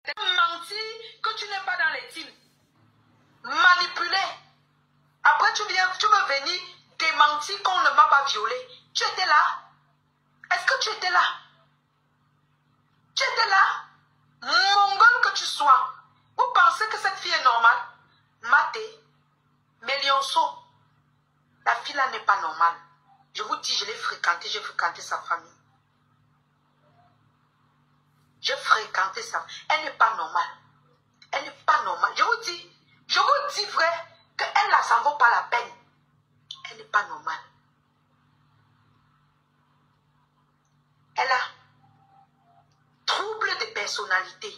Menti que tu n'es pas dans les teams. Manipulé. Après, tu veux venir démentir qu'on ne m'a pas violé. Tu étais là? Est-ce que tu étais là? Tu étais là? Mongol que tu sois. Vous pensez que cette fille est normale? Maté, Mélionceau, la fille là n'est pas normale. Je vous dis, je l'ai fréquentée, j'ai fréquenté sa famille. J'ai fréquenté sa famille. Elle n'est pas normale. Elle n'est pas normale. Je vous dis vrai, qu'elle là, ça ne vaut pas la peine. Elle n'est pas normale. Elle a trouble de personnalité.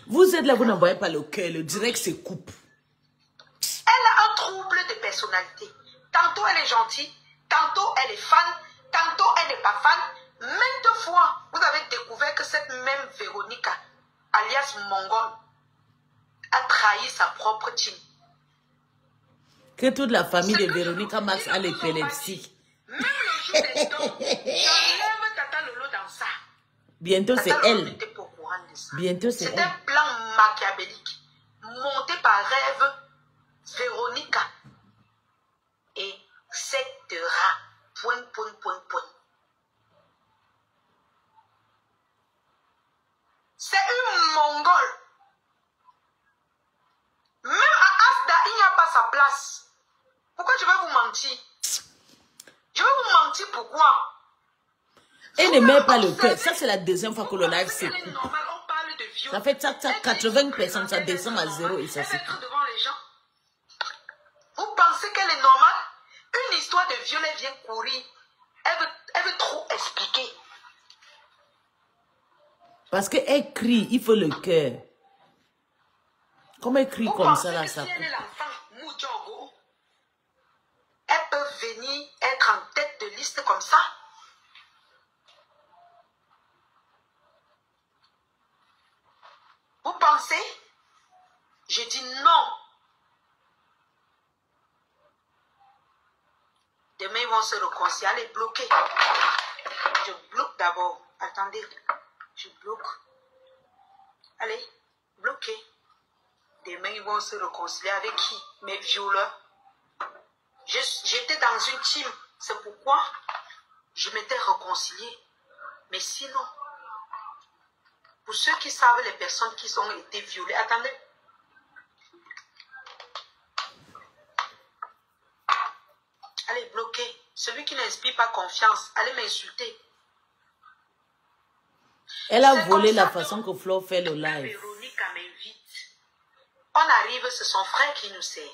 Vous êtes là, vous n'envoyez pas le cœur, le direct se coupe. Elle a un trouble de personnalité. Tantôt elle est gentille, tantôt elle est fan, tantôt elle n'est pas fan. Maintes fois, vous avez découvert que cette même Véronica, alias Mongol, a trahi sa propre team. Que toute la famille de Véronica Max a l'épilepsie. Même le jour des dons, j'enlève Tata Lolo dans ça. Bientôt c'est elle. Bientôt c'est elle. C'est un plan machiavélique, monté par rêve, Véronica. Et etc. Point. C'est une mongole. Même à Asda, il n'y a pas sa place. Pourquoi je vais vous mentir? Je vais vous mentir pourquoi? Elle ne met pas le cœur. Ça, c'est la deuxième fois que le live se coupe. On parle de viol. Ça fait 80%, ça descend à 0 et ça se coupe. Devant les gens. Vous pensez qu'elle est normale? Une histoire de viol, elle vient courir. Elle veut trop expliquer. Parce qu'elle crie, il faut le cœur. Comme elle crie comme ça, là, ça coupe. Elle peut venir être en tête de liste comme ça. Vous pensez? Je dis non. Demain, ils vont se réconcilier. Allez, bloquer. Je bloque d'abord. Attendez. Je bloque. Allez, bloquer. Demain, ils vont se réconcilier avec qui? Mes violeurs. J'étais dans une team. C'est pourquoi je m'étais réconcilié. Mais sinon, pour ceux qui savent les personnes qui ont été violées, attendez. Allez, bloquer. Celui qui n'inspire pas confiance, allez m'insulter. Elle a volé la façon que Flo fait le live. Véronica m'invite. On arrive, c'est son frère qui nous sert.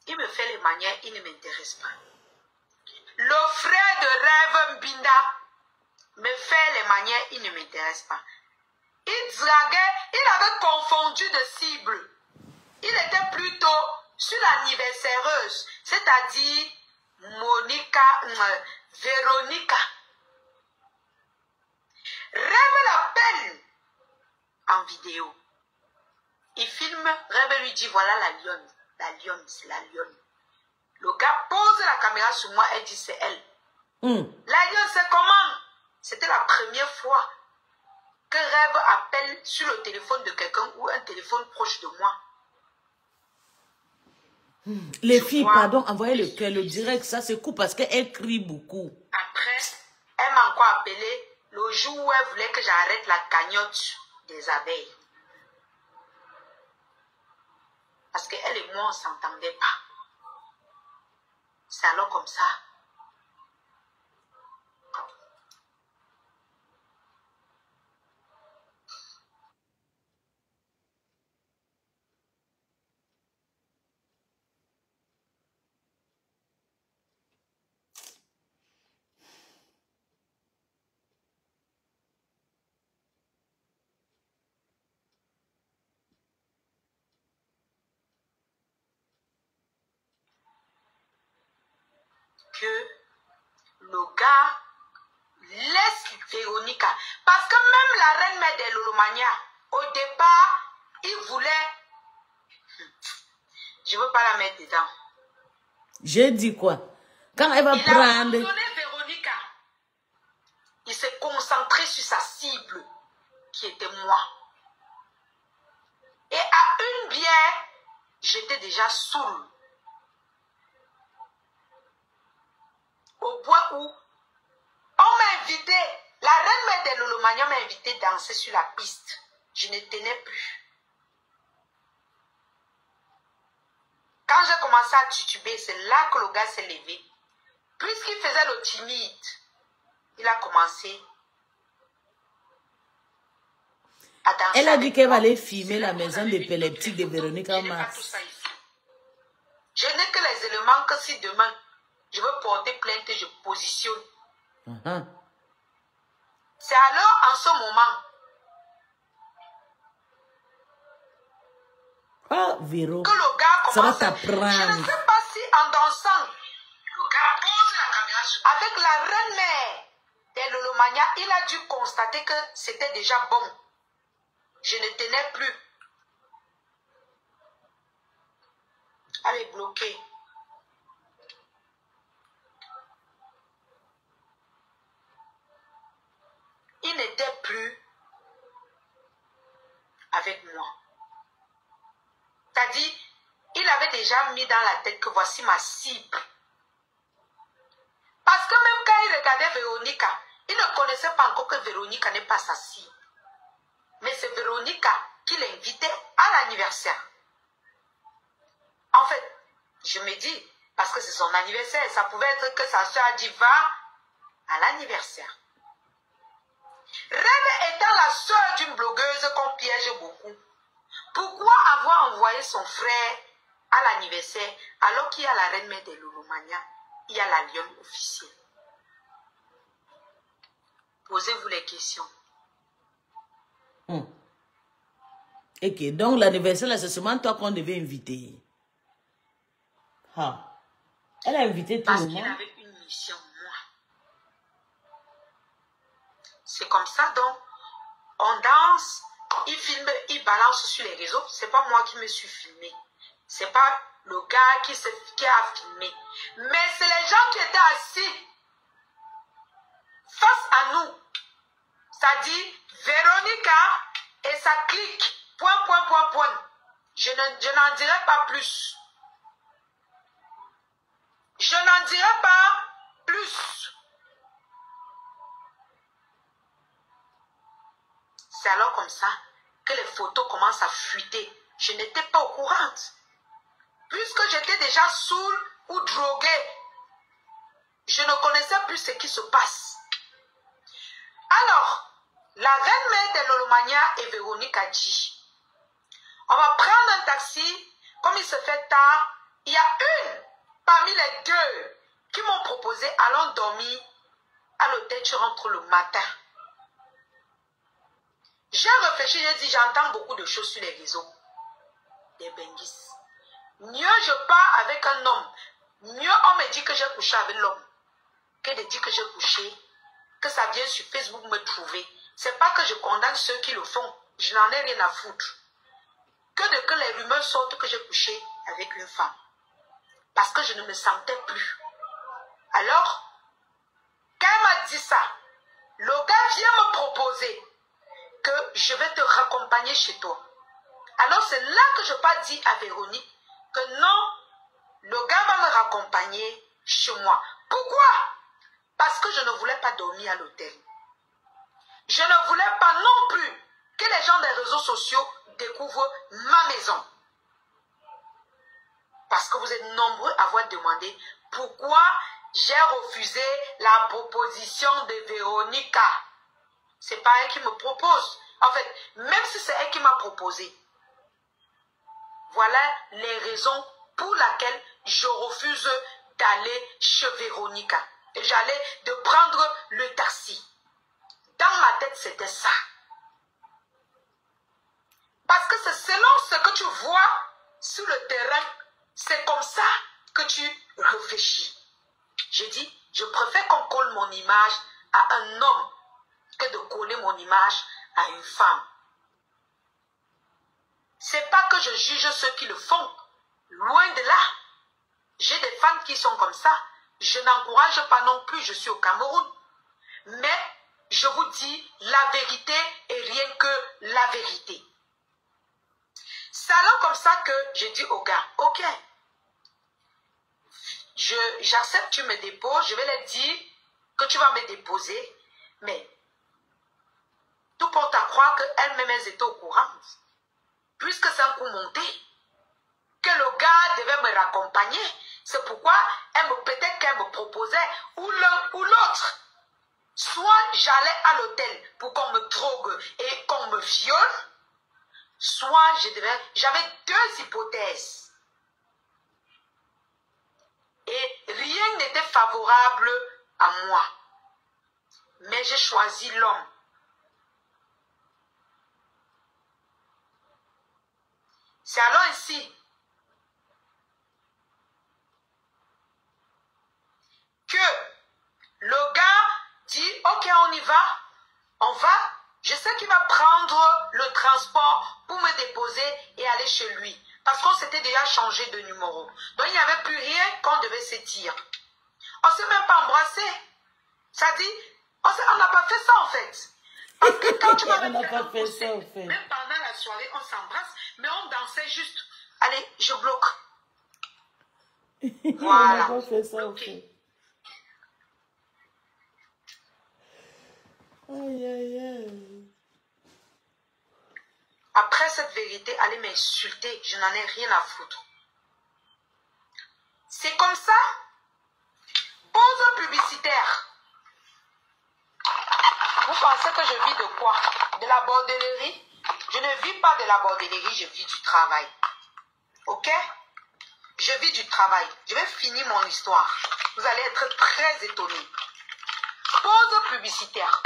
Il me fait les manières, il ne m'intéresse pas. Le frère de Rêve Mbinda me fait les manières, il ne m'intéresse pas. Il draguait, il avait confondu de cible. Il était plutôt sur l'anniversaireuse, c'est-à-dire Véronica. Rêve l'appelle en vidéo. Il filme, Rêve lui dit voilà la lionne. La lionne, c'est la lionne. Le gars pose la caméra sur moi et dit c'est elle. La lionne, c'est comment? C'était la première fois que Rêve appelle sur le téléphone de quelqu'un ou un téléphone proche de moi. Les filles, pardon, envoyez le cœur, le direct, ça se coupe parce qu'elle crie beaucoup. Après, elle m'a encore appelé le jour où elle voulait que j'arrête la cagnotte des abeilles. Parce qu'elle et moi, on ne s'entendait pas. C'est alors comme ça. Que le gars laisse Véronica. Parce que même la reine mère de Lolomania, au départ, il voulait... Je ne veux pas la mettre dedans. J'ai dit quoi? Quand elle va il prendre... a abandonné Véronica. Il s'est concentré sur sa cible, qui était moi. Et à une bière, j'étais déjà saoul. Au point où on m'a invité, la reine mère de Lolomania m'a invité à danser sur la piste. Je ne tenais plus. Quand j'ai commencé à tituber, c'est là que le gars s'est levé. Puisqu'il faisait le timide, il a commencé à danser. Elle a dit qu'elle va aller filmer la maison d'épileptique de Véronique Mars. Je n'ai que les éléments que si demain, je veux porter plainte et je positionne. C'est alors en ce moment. Oh, Véro, que le gars commence. ça va t'apprendre. Je ne sais pas si en dansant, le gars pose la caméra sur. Avec la reine mère de Lolomania, il a dû constater que c'était déjà bon. Je ne tenais plus. Elle est bloquée. Il n'était plus avec moi. C'est-à-dire, il avait déjà mis dans la tête que voici ma cible. Parce que même quand il regardait Véronica, il ne connaissait pas encore que Véronica n'est pas sa cible. Mais c'est Véronica qui l'invitait à l'anniversaire. En fait, je me dis, parce que c'est son anniversaire, ça pouvait être que sa soeur a dit va à l'anniversaire. Reine étant la soeur d'une blogueuse qu'on piège beaucoup, pourquoi avoir envoyé son frère à l'anniversaire alors qu'il y a la reine mère de Lolomania, il y a la lionne officielle? Posez-vous les questions. Ok, donc l'anniversaire, là, c'est seulement toi qu'on devait inviter. Ah. Elle a invité tout le monde. Parce qu'il avait une mission, moi. C'est comme ça, donc, on danse, il filme, il balance sur les réseaux. C'est pas moi qui me suis filmé. C'est pas le gars qui a filmé. Mais c'est les gens qui étaient assis face à nous. C'est-à-dire, Véronica et sa clique. Point. Je n'en dirai pas plus. Je n'en dirai pas plus. C'est alors comme ça que les photos commencent à fuiter. Je n'étais pas au courant. Puisque j'étais déjà saoul ou drogué, je ne connaissais plus ce qui se passe. Alors, la reine mère de Lolomania et Véronique a dit, on va prendre un taxi, comme il se fait tard, il y a une parmi les deux qui m'ont proposé, allons dormir à l'hôtel, tu rentres le matin. J'ai réfléchi, j'ai dit, j'entends beaucoup de choses sur les réseaux. Des benguis. Mieux je pars avec un homme, mieux on me dit que j'ai couché avec l'homme, que de dire que j'ai couché, que ça vient sur Facebook me trouver. C'est pas que je condamne ceux qui le font, je n'en ai rien à foutre. Que les rumeurs sortent que j'ai couché avec une femme. Parce que je ne me sentais plus. Alors, quand elle m'a dit ça, le gars vient me proposer que je vais te raccompagner chez toi. Alors c'est là que je pas dit à Véronique que non, le gars va me raccompagner chez moi. Pourquoi? Parce que je ne voulais pas dormir à l'hôtel. Je ne voulais pas non plus que les gens des réseaux sociaux découvrent ma maison. Parce que vous êtes nombreux à avoir demandé pourquoi j'ai refusé la proposition de Véronica. C'est pas elle qui me propose. En fait, même si c'est elle qui m'a proposé, voilà les raisons pour lesquelles je refuse d'aller chez Véronica. J'allais de prendre le taxi. Dans ma tête, c'était ça. Parce que c'est selon ce que tu vois sur le terrain, c'est comme ça que tu réfléchis. J'ai dit, je préfère qu'on colle mon image à un homme que de coller mon image à une femme. C'est pas que je juge ceux qui le font. Loin de là. J'ai des femmes qui sont comme ça. Je n'encourage pas non plus, je suis au Cameroun. Mais je vous dis la vérité et rien que la vérité. C'est alors comme ça que je dis au gars, ok, j'accepte, tu me déposes, je vais leur dire que tu vas me déposer, mais tout porte à croire qu'elles-mêmes, elles étaient au courant, puisque c'est un coup monté, que le gars devait me raccompagner. C'est pourquoi peut-être qu'elle me proposait, ou l'un ou l'autre. Soit j'allais à l'hôtel pour qu'on me drogue et qu'on me viole, soit j'avais deux hypothèses. Et rien n'était favorable à moi. Mais j'ai choisi l'homme. C'est alors ainsi que le gars dit, ok, on y va, on va. Je sais qu'il va prendre le transport pour me déposer et aller chez lui. Parce qu'on s'était déjà changé de numéro. Donc il n'y avait plus rien qu'on devait se dire. On ne s'est même pas embrassé. Ça dit, on n'a pas fait ça en fait. Parce que quand tu m'avais fait, même pendant la soirée, on s'embrasse, mais on dansait juste. Allez, je bloque. Voilà. On n'a pas fait ça en fait. Aïe, aïe, aïe. Après cette vérité, allez m'insulter, je n'en ai rien à foutre. C'est comme ça. Pause publicitaire. Vous pensez que je vis de quoi? De la bordellerie? Je ne vis pas de la bordellerie, je vis du travail. Ok? Je vis du travail. Je vais finir mon histoire. Vous allez être très étonnés. Pause publicitaire.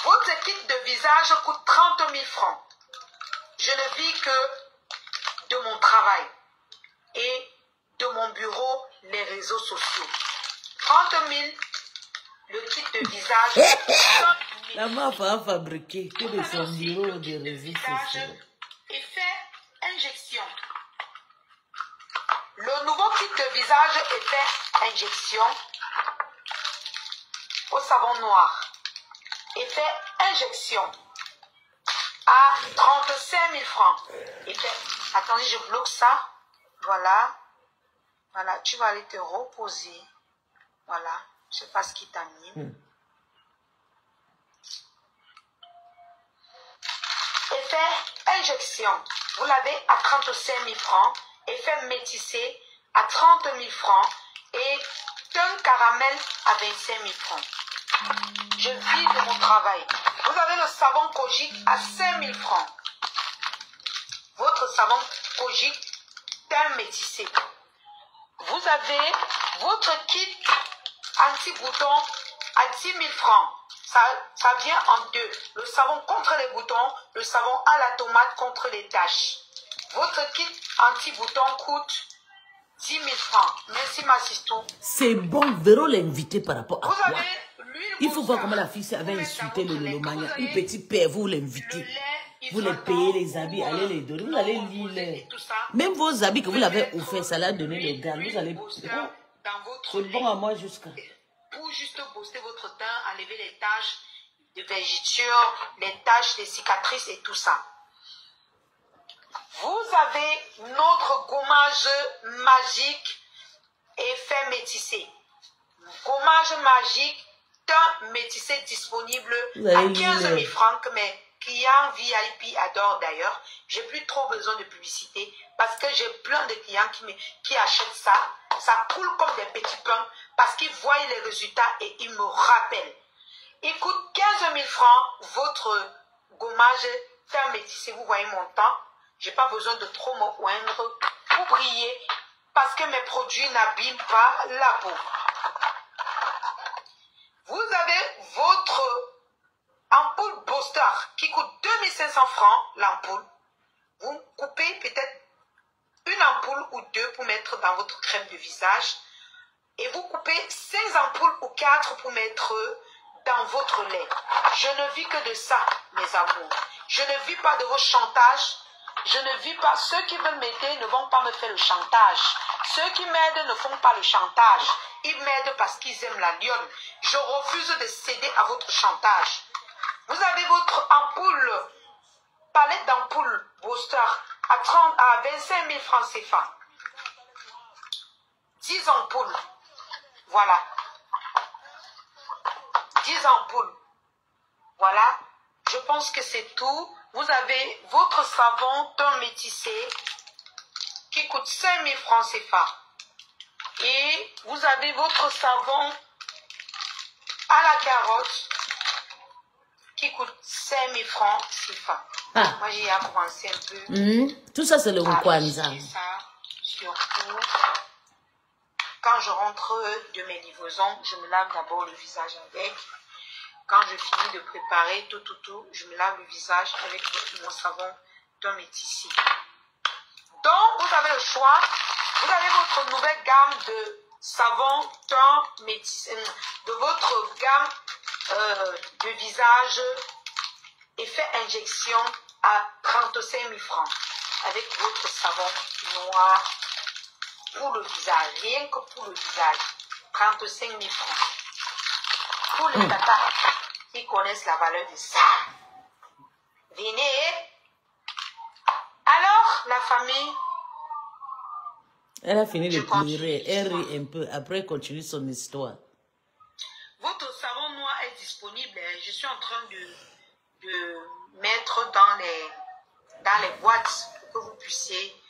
Votre kit de visage coûte 30 000 francs. Je ne vis que de mon travail et de mon bureau, les réseaux sociaux. 30 000, le kit de visage. La meuf a fabriqué que de son bureau des réseaux sociaux. Effet injection. Le nouveau kit de visage effet injection au savon noir. Effet injection à 35 000 francs. Attendez, je bloque ça. Voilà. Voilà, tu vas aller te reposer. Voilà, je sais pas ce qui t'anime. Effet injection, vous l'avez à 35 000 francs. Effet métissé à 30 000 francs. Et teint caramel à 25 000 francs. Je vis de mon travail. Vous avez le savon Kojic à 5 000 francs. Votre savon Kojic teint métissé. Vous avez votre kit anti-boutons à 10 000 francs. Ça vient en deux. Le savon contre les boutons, le savon à la tomate contre les taches. Votre kit anti-boutons coûte 10 000 francs. Merci, Massistou. C'est bon, Véro l'inviter par rapport à quoi? Il faut voir comment la fille avait insulté le Lolomania. Une petite paire, vous l'invitez. Vous les payez les habits, allez les donner. Vous allez lire. Même vos habits que vous l'avez offert, ça l'a donné les gars. Vous allez... C'est bon à moi jusqu'à... Pour juste booster votre teint, enlever les taches de vergeture, les taches, les cicatrices et tout ça. Vous avez notre gommage magique effet métissé. Gommage magique, teint métissé disponible à 15 000 francs que mes clients VIP adorent d'ailleurs. J'ai plus trop besoin de publicité parce que j'ai plein de clients qui achètent ça. Ça coule comme des petits pains parce qu'ils voient les résultats et ils me rappellent. Il coûte 15 000 francs votre gommage teint métissé. Vous voyez mon teint. Je n'ai pas besoin de trop me oindre pour briller parce que mes produits n'abîment pas la peau. Vous avez votre ampoule Booster qui coûte 2500 francs l'ampoule. Vous coupez peut-être une ampoule ou deux pour mettre dans votre crème de visage. Et vous coupez 5 ampoules ou 4 pour mettre dans votre lait. Je ne vis que de ça, mes amours. Je ne vis pas de vos chantages. Je ne vis pas. Ceux qui veulent m'aider ne vont pas me faire le chantage. Ceux qui m'aident ne font pas le chantage. Ils m'aident parce qu'ils aiment la lionne. Je refuse de céder à votre chantage. Vous avez votre ampoule, palette d'ampoule booster à 25 000 francs CFA. 10 ampoules. Voilà. 10 ampoules. Voilà. Je pense que c'est tout. Vous avez votre savon teint métissé qui coûte 5 000 francs CFA. Et vous avez votre savon à la carotte qui coûte 5 000 francs CFA. Ah. Moi, j'ai commencé un peu. Tout ça, c'est le Rukwanza. Surtout, quand je rentre de mes livraisons, je me lave d'abord le visage avec. Quand je finis de préparer tout, je me lave le visage avec mon savon teint métissé. Donc, vous avez le choix. Vous avez votre nouvelle gamme de savon teint métissé, de votre gamme de visage effet injection à 35 000 francs avec votre savon noir pour le visage, rien que pour le visage, 35 000 francs. Pour les tatas qui connaissent la valeur de ça, venez. Alors, la famille, elle a fini de pleurer, elle rit un peu, après elle continue son histoire. Votre savon noir est disponible. Je suis en train de mettre dans les boîtes pour que vous puissiez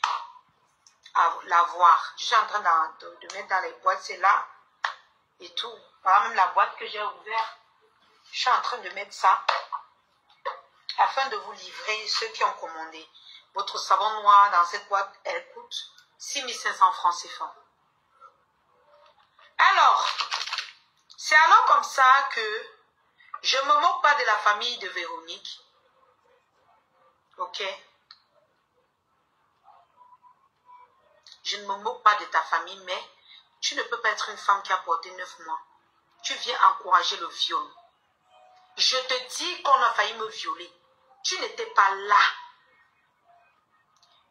la voir. Je suis en train de mettre dans les boîtes, c'est là et tout. Voilà même la boîte que j'ai ouverte. Je suis en train de mettre ça afin de vous livrer ceux qui ont commandé. Votre savon noir dans cette boîte, elle coûte 6 500 francs CFA. Alors, c'est alors comme ça que je ne me moque pas de la famille de Véronique. Ok? Je ne me moque pas de ta famille, mais tu ne peux pas être une femme qui a porté 9 mois. Tu viens encourager le viol. Je te dis qu'on a failli me violer. Tu n'étais pas là.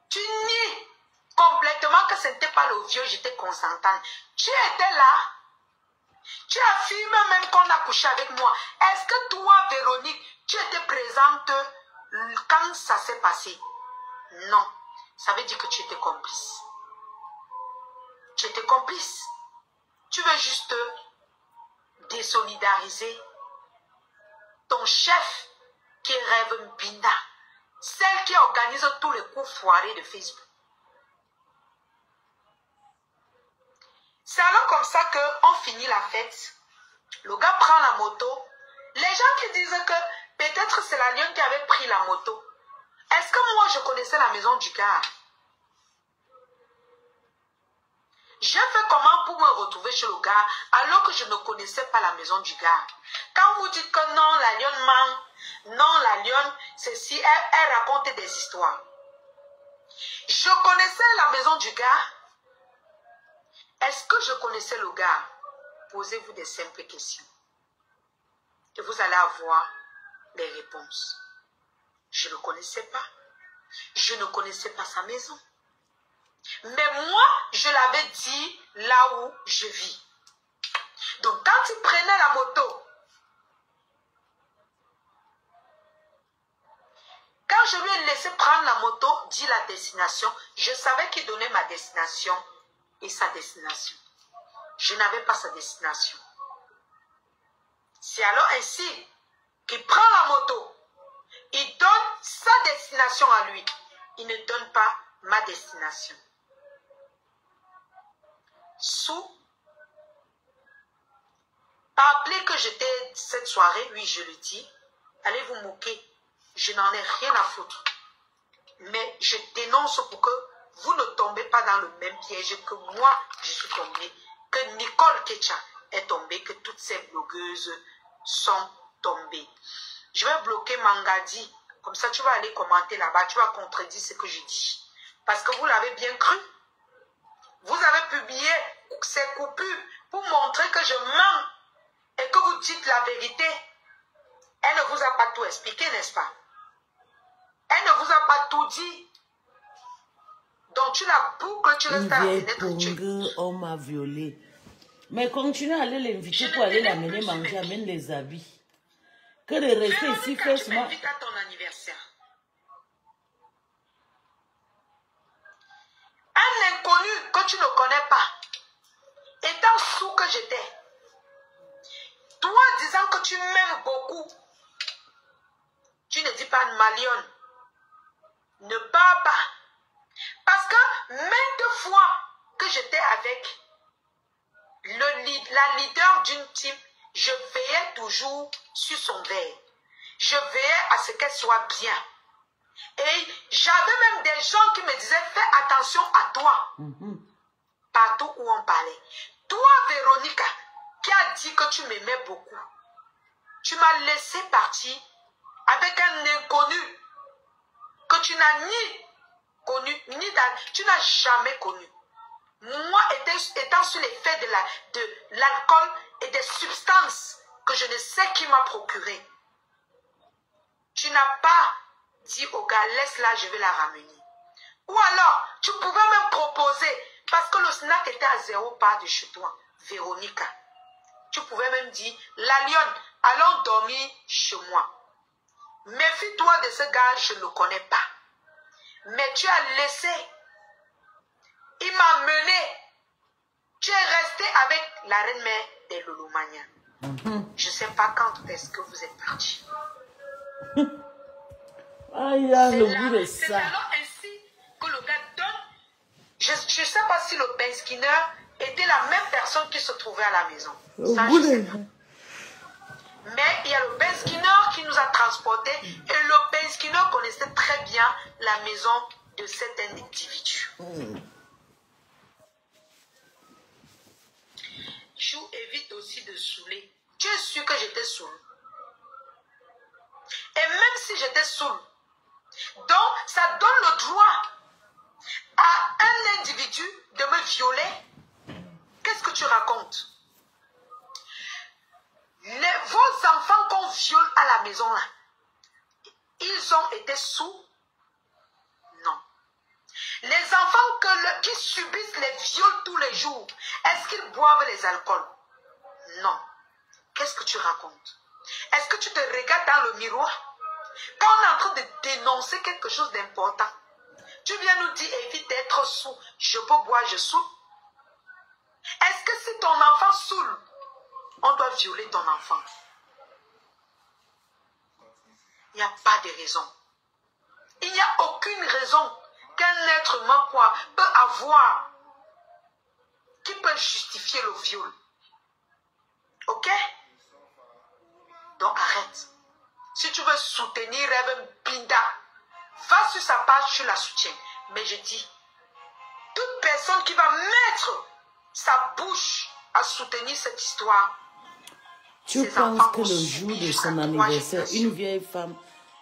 Tu nies complètement que ce n'était pas le viol, j'étais consentante. Tu étais là. Tu affirmes même qu'on a couché avec moi. Est-ce que toi, Véronique, tu étais présente quand ça s'est passé? Non. Ça veut dire que tu étais complice. Tu étais complice. Tu veux juste désolidariser ton chef qui est Rêve Mbinda, celle qui organise tous les coups foirés de Facebook. C'est alors comme ça qu'on finit la fête. Le gars prend la moto. Les gens qui disent que peut-être c'est la lionne qui avait pris la moto. Est-ce que moi je connaissais la maison du gars? J'ai fait comment pour me retrouver chez le gars alors que je ne connaissais pas la maison du gars? Quand vous dites que non, la lionne ment, non, la lionne, c'est si elle raconte des histoires. Je connaissais la maison du gars. Est-ce que je connaissais le gars? Posez-vous des simples questions. Et vous allez avoir les réponses. Je ne le connaissais pas. Je ne connaissais pas sa maison. Mais moi, je l'avais dit là où je vis. Donc, quand il prenait la moto, quand je lui ai laissé prendre la moto, dit la destination, je savais qu'il donnait ma destination et sa destination. Je n'avais pas sa destination. C'est alors ainsi qu'il prend la moto. Il donne sa destination à lui. Il ne donne pas ma destination. Rappelez que j'étais cette soirée, oui, je le dis. Allez vous moquer. Je n'en ai rien à foutre. Mais je dénonce pour que vous ne tombez pas dans le même piège que moi, je suis tombée. Que Nicole Ketcha est tombée, que toutes ces blogueuses sont tombées. Je vais bloquer Mangadi. Comme ça, tu vas aller commenter là-bas. Tu vas contredire ce que je dis. Parce que vous l'avez bien cru. Vous avez publié ces coupures pour montrer que je mens et que vous dites la vérité. Elle ne vous a pas tout expliqué, n'est-ce pas? Elle ne vous a pas tout dit. Donc tu la boucles, tu restes à la fenêtre. On m'a violé. Mais continue à aller l'inviter pour aller l'amener manger, amène les habits. Que de rester ici, fais tu m'invites à ton anniversaire. Un inconnu que tu ne connais pas, étant sous que j'étais, toi disant que tu m'aimes beaucoup, tu ne dis pas Malion, ne pars pas. Parce que maintes fois que j'étais avec la leader d'une team, je veillais toujours sur son verre. Je veillais à ce qu'elle soit bien. Et j'avais même des gens qui me disaient, fais attention à toi. Partout où on parlait. Toi, Véronica, qui a dit que tu m'aimais beaucoup, tu m'as laissé partir avec un inconnu que tu n'as ni connu, tu n'as jamais connu. Moi, étant sur l'effet de l'alcool et des substances que je ne sais qui m'a procuré, tu n'as pas dit au gars, laisse-la, je vais la ramener. Ou alors, tu pouvais même proposer, parce que le snack était à 0 pas de chez toi, Véronica. Tu pouvais même dire, la lionne, allons dormir chez moi. Méfie-toi de ce gars, je ne le connais pas. Mais tu as laissé. Il m'a mené. Tu es resté avec la reine-mère des Lolomania. Je ne sais pas quand est-ce que vous êtes partis. Le goût de ça. C'est alors ainsi que le gars donne. Je ne sais pas si le pain skinner était la même personne qui se trouvait à la maison. Ça, je sais pas. Mais il y a le pain skinner qui nous a transportés et le pain skinner connaissait très bien la maison de cet individu. Chou évite aussi de saouler. Tu es sûr que j'étais saoul. Et même si j'étais saoul, donc ça donne le droit à un individu de me violer. Qu'est-ce que tu racontes? Vos enfants qu'on viole à la maison là, ils ont été sous? Non. Les enfants qui subissent les viols tous les jours, est-ce qu'ils boivent les alcools? Non. Qu'est-ce que tu racontes? Est-ce que tu te regardes dans le miroir? Quand on est en train de dénoncer quelque chose d'important, tu viens nous dire évite d'être sous. Je peux boire, je saoule. Est-ce que si ton enfant saoule, on doit violer ton enfant? Il n'y a pas de raison. Il n'y a aucune raison qu'un être humain peut avoir qui peut justifier le viol. Ok? Donc arrête. Si tu veux soutenir Reverend Binda, va sur sa page, tu la soutiens. Mais je dis, toute personne qui va mettre sa bouche à soutenir cette histoire, tu penses que le jour de son anniversaire, une vieille femme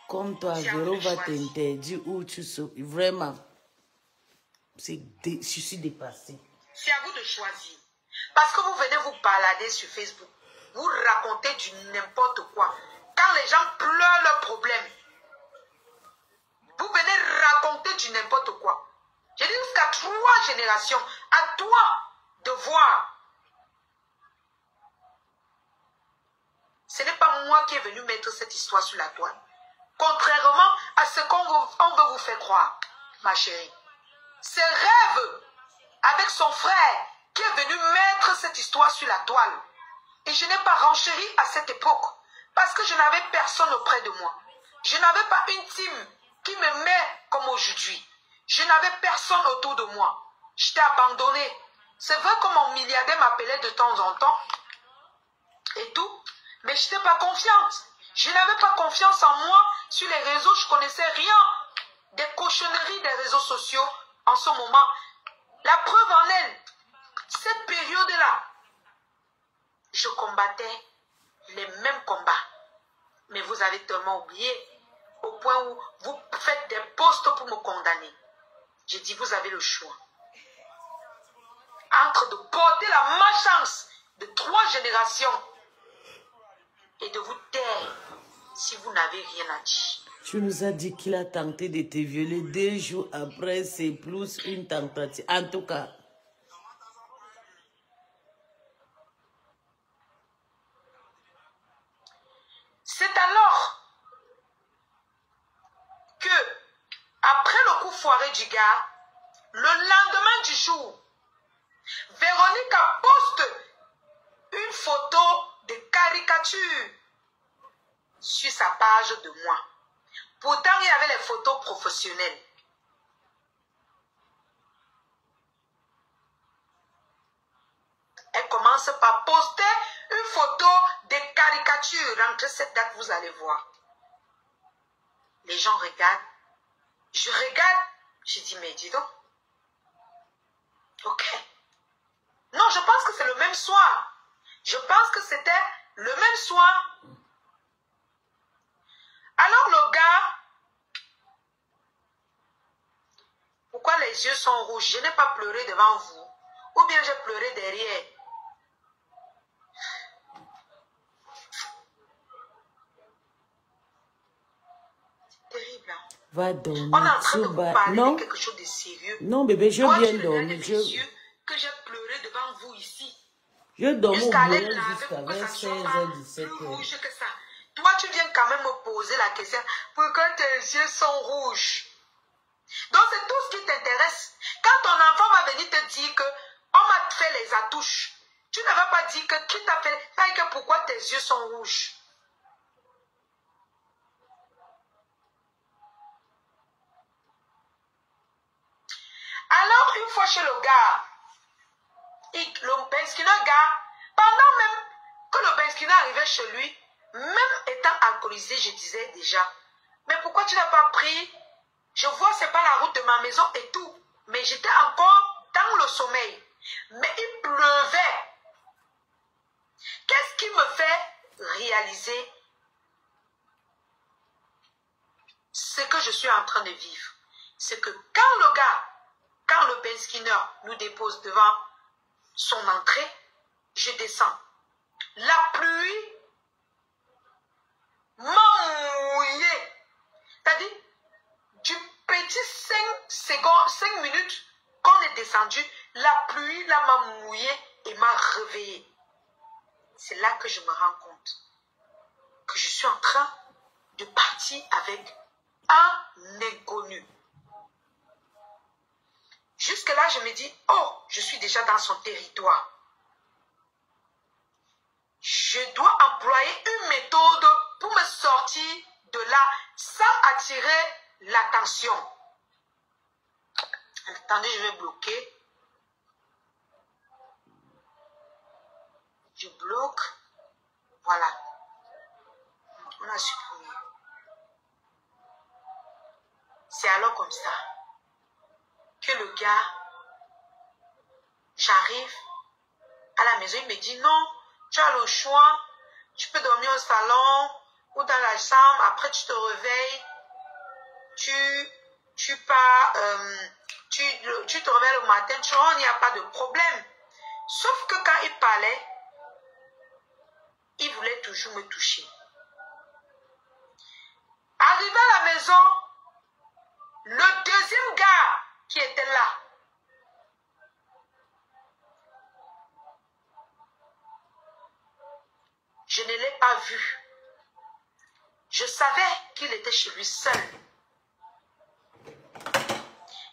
comme toi, Véro, va t'interdire où tu seras? Vraiment, je suis dépassée. C'est à vous de choisir. Parce que vous venez vous balader sur Facebook, vous racontez du n'importe quoi. Quand les gens pleurent leurs problèmes, vous venez raconter du n'importe quoi. J'ai dit jusqu'à 3 générations, à toi de voir. Ce n'est pas moi qui est venu mettre cette histoire sur la toile. Contrairement à ce qu'on veut vous faire croire, ma chérie. C'est Rêve, avec son frère, qui est venu mettre cette histoire sur la toile. Et je n'ai pas renchéri à cette époque, parce que je n'avais personne auprès de moi. Je n'avais pas une team qui m'aimait comme aujourd'hui. Je n'avais personne autour de moi. J'étais abandonnée. C'est vrai que mon milliardaire m'appelait de temps en temps, et tout, mais je n'étais pas confiante. Je n'avais pas confiance en moi. Sur les réseaux, je ne connaissais rien des cochonneries des réseaux sociaux en ce moment. La preuve en est, cette période-là, je combattais les mêmes combats. Mais vous avez tellement oublié, au point où vous faites des posts pour me condamner. J'ai dit, vous avez le choix. Entre de porter la malchance de 3 générations et de vous taire si vous n'avez rien à dire. Tu nous as dit qu'il a tenté de te violer 2 jours après, c'est plus une tentative. En tout cas. C'est alors que, après le coup foiré du gars, le lendemain du jour, Véronique poste une photo de caricature sur sa page de moi. Pourtant, il y avait les photos professionnelles. Elle commence par poster une photo de caricature. Entre cette date, vous allez voir. Les gens regardent. Je regarde. Je dis, mais dis donc. Ok. Non, je pense que c'est le même soir. Je pense que c'était le même soir. Alors le gars, pourquoi les yeux sont rouges? Je n'ai pas pleuré devant vous. Ou bien j'ai pleuré derrière. C'est terrible. Hein? Va dormir. On est en train de vous parler de quelque chose de sérieux. Non, bébé, je viens dormir. Que j'ai pleuré devant vous ici. Je dors jusqu'à vers 16h, 17h. Toi, tu viens quand même me poser la question, pourquoi tes yeux sont rouges? Donc, c'est tout ce qui t'intéresse. Quand ton enfant va venir te dire que on m'a fait les attouches, tu ne vas pas dire que qui t'a fait, que pourquoi tes yeux sont rouges. Alors, une fois chez le gars, le Benskiner gars, pendant même que le Benskiner arrivait chez lui, même étant alcoolisé, je disais déjà, mais pourquoi tu n'as pas pris? Je vois, c'est pas la route de ma maison et tout, mais j'étais encore dans le sommeil. Mais il pleuvait. Qu'est-ce qui me fait réaliser ce que je suis en train de vivre? C'est que quand le Benskiner nous dépose devant son entrée, je descends. La pluie m'a mouillé. C'est-à-dire, du petit 5 minutes qu'on est descendu, la pluie m'a mouillé et m'a réveillé. C'est là que je me rends compte que je suis en train de partir avec un inconnu. Jusque-là, je me dis, oh, je suis déjà dans son territoire. Je dois employer une méthode pour me sortir de là sans attirer l'attention. Attendez, je vais bloquer. Je bloque. Voilà. On a supprimé. C'est alors comme ça que le gars, j'arrive à la maison, il me dit non, tu as le choix, tu peux dormir au salon ou dans la chambre, après tu te réveilles, tu pars, tu te réveilles le matin, tu rentres, il n'y a pas de problème. Sauf que quand il parlait, il voulait toujours me toucher. Arrivé à la maison, le deuxième gars qui était là, je ne l'ai pas vu. Je savais qu'il était chez lui seul.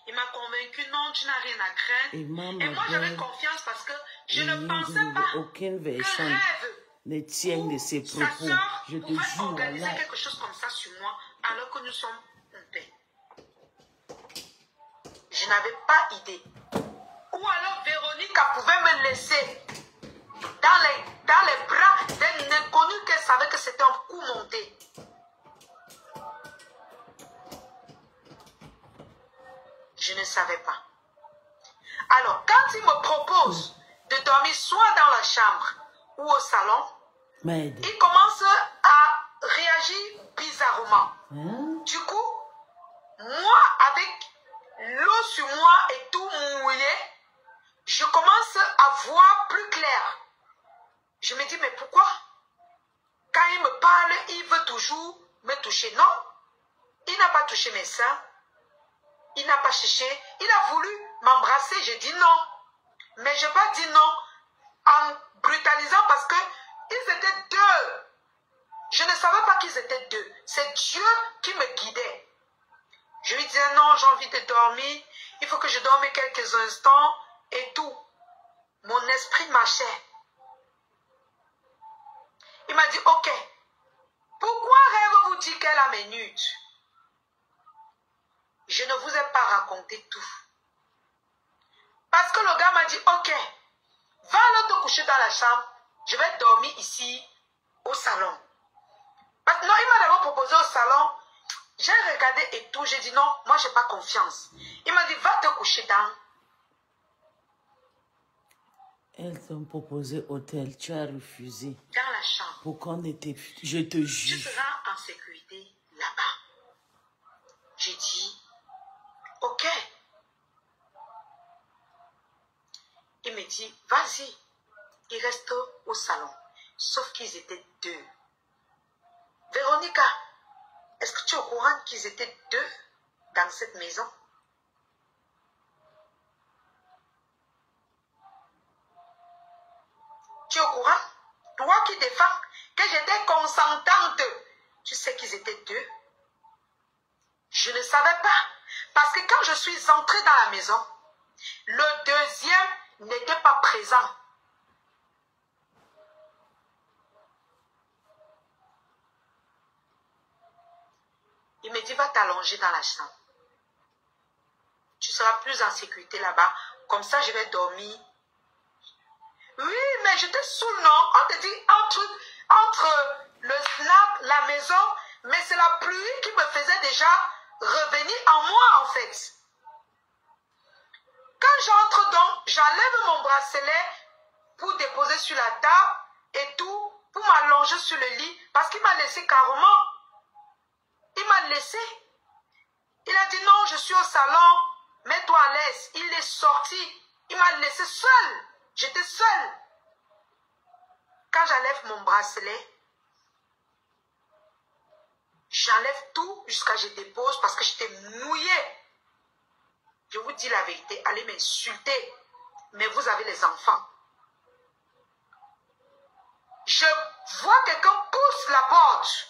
Il m'a convaincu, non, tu n'as rien à craindre. Et moi, j'avais confiance parce que je ne pensais pas aucune version que rêve ne tienne de ses propos. Je te jure, organiser quelque chose comme ça sur moi alors que nous sommes en paix. Je n'avais pas idée. Ou alors Véronique pouvait me laisser dans les bras d'un inconnu qu'elle savait que c'était un coup monté. Je ne savais pas. Alors, quand il me propose de dormir soit dans la chambre ou au salon, il commence à réagir bizarrement. Du coup, moi, avec l'eau sur moi et tout mouillé, je commence à voir plus clair. Je me dis, mais pourquoi? Quand il me parle, il veut toujours me toucher. Non. Il n'a pas touché mes seins. Il n'a pas cherché. Il a voulu m'embrasser. J'ai dit non. Mais je n'ai pas dit non en brutalisant parce qu'ils étaient deux. Je ne savais pas qu'ils étaient deux. C'est Dieu qui me guidait. Je lui disais non, j'ai envie de dormir. Il faut que je dorme quelques instants et tout. Mon esprit marchait. Il m'a dit ok. Pourquoi rêve-vous dire qu'elle a minutes? Je ne vous ai pas raconté tout. Parce que le gars m'a dit, ok, va alors te coucher dans la chambre, je vais dormir ici, au salon. Non, il m'a d'abord proposé au salon, j'ai regardé et tout, j'ai dit non, moi je n'ai pas confiance. Il m'a dit, va te coucher dans. Elles t'ont proposé hôtel, tu as refusé. Dans la chambre. Pour qu'on était... Je te jure. Tu seras en sécurité là-bas. J'ai dit, ok. Il me dit, vas-y. Il reste au salon. Sauf qu'ils étaient deux. Véronica, est-ce que tu es au courant qu'ils étaient deux dans cette maison? Tu es au courant? Toi qui défends que j'étais consentante. Tu sais qu'ils étaient deux? Je ne savais pas. Parce que quand je suis entrée dans la maison, le deuxième n'était pas présent. Il me dit, va t'allonger dans la chambre. Tu seras plus en sécurité là-bas. Comme ça, je vais dormir. Oui, mais j'étais saoul, non? On te dit entre le snap, la maison, mais c'est la pluie qui me faisait déjà revenir en moi, en fait. Quand j'entre donc, j'enlève mon bracelet pour déposer sur la table et tout, pour m'allonger sur le lit, parce qu'il m'a laissé carrément. Il m'a laissé. Il a dit non, je suis au salon, mets-toi à l'aise. Il est sorti. Il m'a laissé seul. J'étais seule. Quand j'enlève mon bracelet, j'enlève tout jusqu'à ce que je dépose parce que j'étais mouillée. Je vous dis la vérité, allez m'insulter. Mais vous avez les enfants. Je vois quelqu'un pousse la porte.